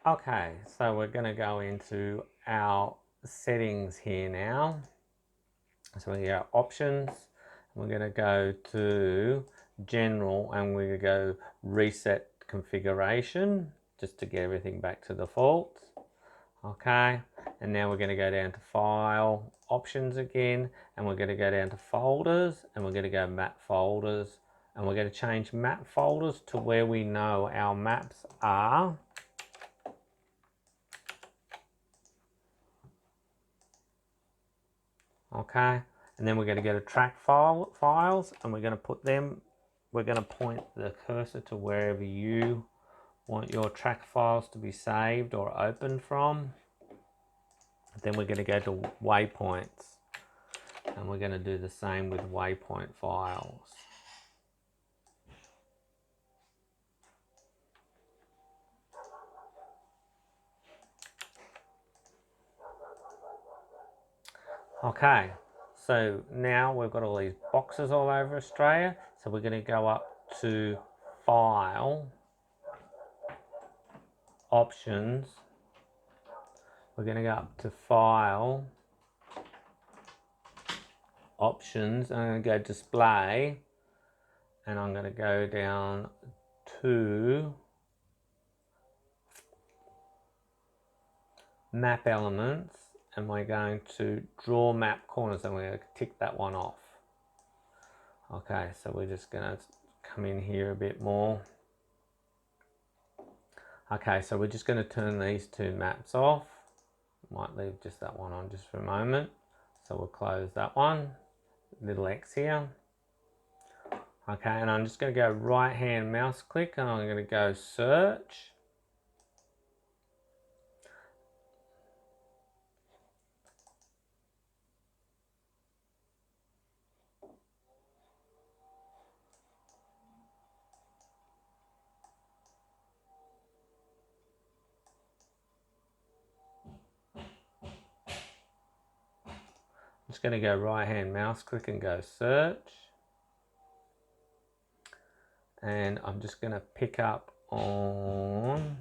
Okay, so we're going to go into our settings here now. So we go options, we're going to go to general, and we're going to go reset configuration just to get everything back to default. Okay, and now we're going to go down to file options again, and we're going to go down to folders, and we're going to go map folders, and we're going to change map folders to where we know our maps are. Okay, and then we're going to go to track files, and we're going to put them, we're going to point the cursor to wherever you want your track files to be saved or opened from. Then we're going to go to waypoints, and we're going to do the same with waypoint files. Okay, so now we've got all these boxes all over Australia, so we're going to go up to file, options, we're going to go up to file, options, I'm going to go display, and I'm going to go down to map elements, and we're going to draw map corners, and we're going to tick that one off. Okay, so we're just going to come in here a bit more. Okay, so we're just going to turn these two maps off. Might leave just that one on just for a moment. So we'll close that one, little X here. Okay, and I'm just going to go right hand mouse click, and I'm going to go search. I'm just going to go right hand mouse click and go search. And I'm just going to pick up on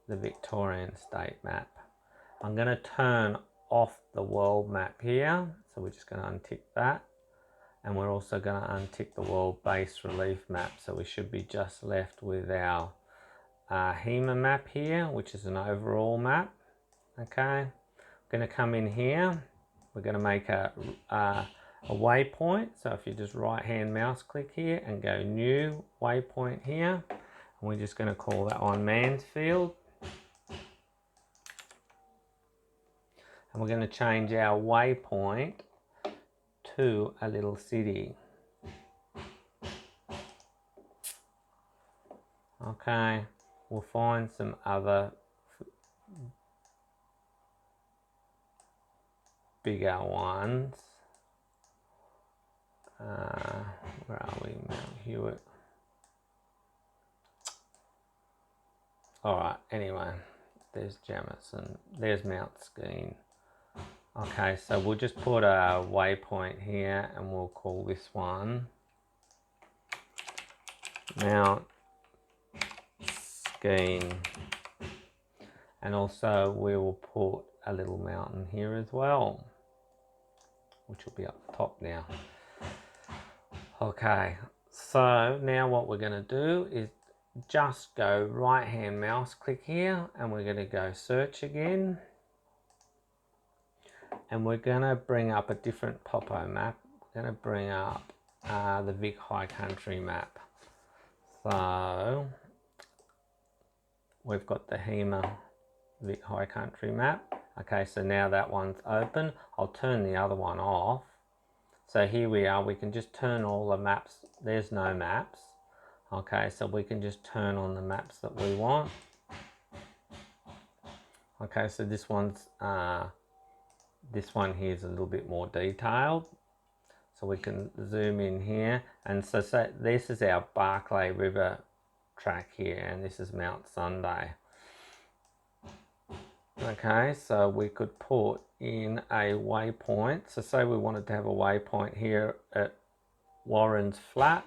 the Victorian state map. I'm going to turn off the world map here, so we're just going to untick that, and we're also going to untick the world base relief map, so we should be just left with our HEMA map here, which is an overall map. Okay, I'm going to come in here, we're going to make a waypoint, so if you just right hand mouse click here and go new waypoint here, and we're just going to call that one Mansfield. And we're going to change our waypoint to a little city. Okay, we'll find some other bigger ones. Where are we? Mount Hewitt. Alright, anyway, there's Jamison, there's Mount Skeen. Okay, so we'll just put a waypoint here, and we'll call this one Mount Skeen. And also we will put a little mountain here as well, which will be up the top now. Okay, so now what we're going to do is just go right hand mouse click here, and we're going to go search again, and we're going to bring up a different popo map. We're going to bring up the Vic High Country map. So we've got the HEMA Vic High Country map. Okay, so now that one's open. I'll turn the other one off. So here we are, we can just turn all the maps. There's no maps. Okay, so we can just turn on the maps that we want. Okay, so this one here is a little bit more detailed. So we can zoom in here, and so this is our Barclay River track here, and this is Mount Sunday. Okay, so we could put in a waypoint. So say we wanted to have a waypoint here at Warren's Flat.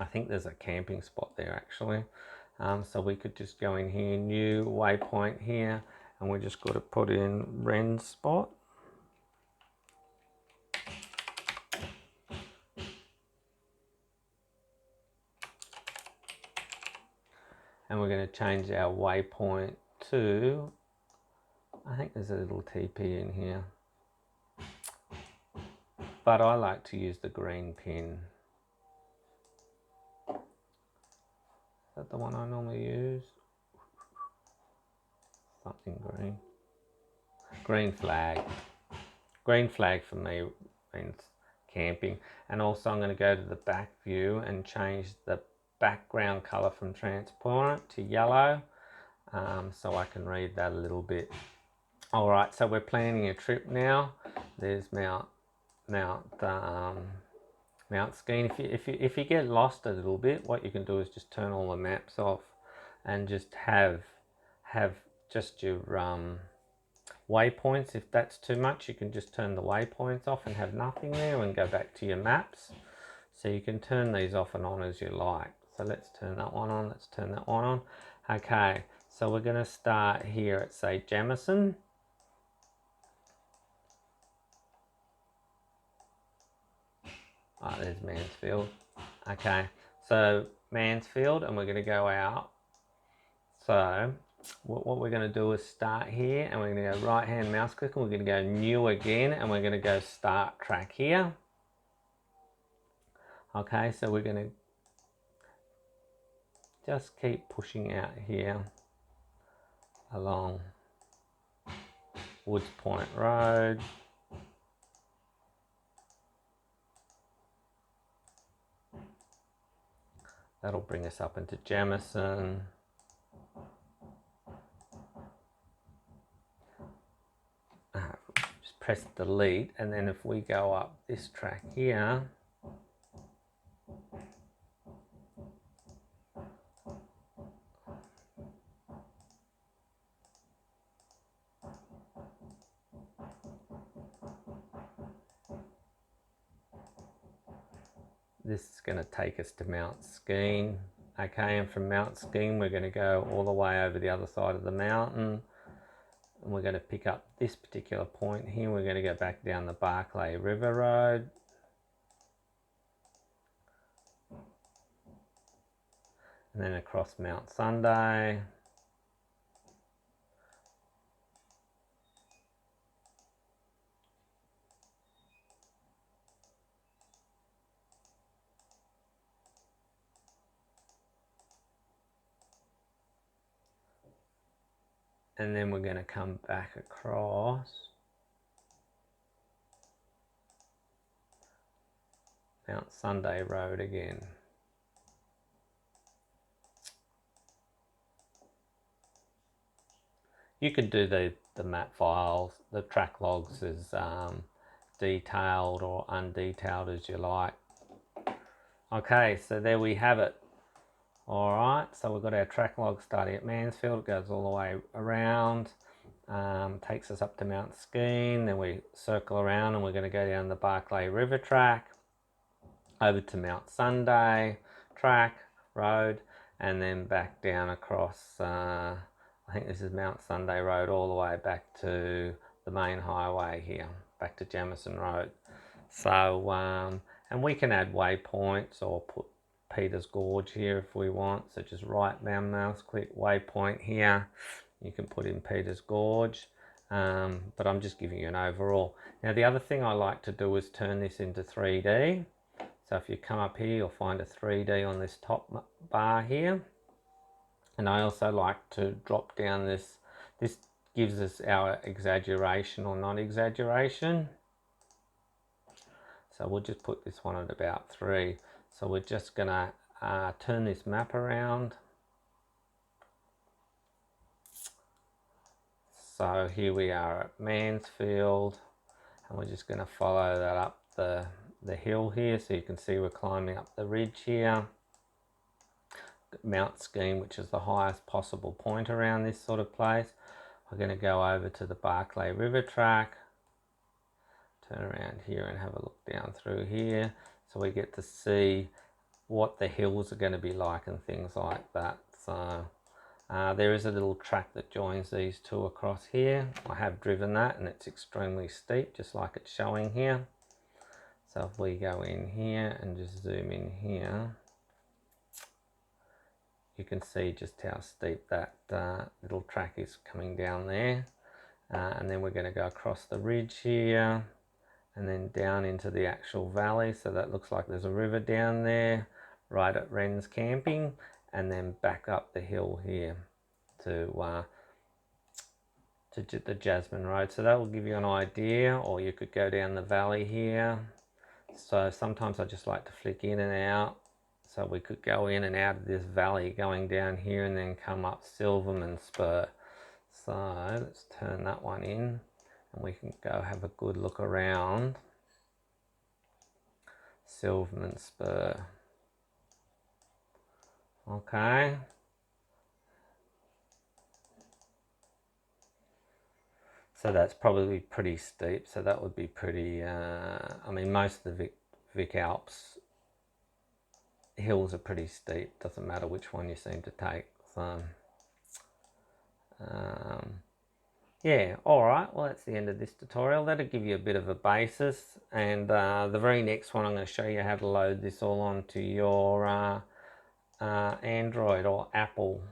I think there's a camping spot there actually. So we could just go in here, new waypoint here, and we just got to put in Ren's spot. And we're going to change our waypoint to, I think there's a little TP in here, but I like to use the green pin. Is that the one I normally use? Something green. Green flag. Green flag for me means camping. And also I'm going to go to the back view and change the background color from transparent to yellow, so I can read that a little bit. All right, so we're planning a trip now. There's Mount Skeen. If you get lost a little bit, what you can do is just turn all the maps off and just have just your waypoints. If that's too much, you can just turn the waypoints off and have nothing there and go back to your maps. So you can turn these off and on as you like. So let's turn that one on, let's turn that one on. Okay, so we're going to start here at, say, Jamison. There's Mansfield. Okay, so Mansfield, and we're going to go out. So what we're going to do is start here, and we're going to go right hand mouse click, and we're going to go new again, and we're going to go start track here. Okay, so we're going to just keep pushing out here along Woods Point Road. That'll bring us up into Jamison. Just press delete, and then if we go up this track here, this is going to take us to Mount Skeen. Okay, and from Mount Skeen we're going to go all the way over the other side of the mountain, and we're going to pick up this particular point here. We're going to go back down the Barclay River Road, and then across Mount Sunday. And then we're going to come back across Mount Sunday Road again. You could do the map files, the track logs as detailed or undetailed as you like. Okay, so there we have it. Alright, so we've got our track log starting at Mansfield. It goes all the way around, takes us up to Mount Skeen, then we circle around and we're going to go down the Barclay River track, over to Mount Sunday track, road, and then back down across, I think this is Mount Sunday Road, all the way back to the main highway here, back to Jamison Road. So, and we can add waypoints or put Peter's Gorge here if we want. So just right mouse click waypoint here. You can put in Peter's Gorge, but I'm just giving you an overall. Now the other thing I like to do is turn this into 3D. So if you come up here, you'll find a 3D on this top bar here. And I also like to drop down this. This gives us our exaggeration or non-exaggeration. So we'll just put this one at about 3. So we're just going to turn this map around. So here we are at Mansfield, and we're just going to follow that up the hill here, so you can see we're climbing up the ridge here. Mount Skeen, which is the highest possible point around this sort of place. We're going to go over to the Barclay River track, turn around here and have a look down through here, so we get to see what the hills are going to be like and things like that. So there is a little track that joins these two across here. I have driven that and it's extremely steep, just like it's showing here. So if we go in here and just zoom in here, you can see just how steep that little track is coming down there. And then we're going to go across the ridge here and then down into the actual valley. So that looks like there's a river down there right at Wren's Camping, and then back up the hill here to the Jasmine Road. So that will give you an idea, or you could go down the valley here. So sometimes I just like to flick in and out. So we could go in and out of this valley going down here and then come up Silverman Spur. So let's turn that one in and we can go have a good look around Silverman Spur. Okay. So that's probably pretty steep. So that would be pretty, I mean, most of the Vic Alps hills are pretty steep. Doesn't matter which one you seem to take. So, yeah, alright, well that's the end of this tutorial. That'll give you a bit of a basis, and the very next one I'm going to show you how to load this all onto your Android or Apple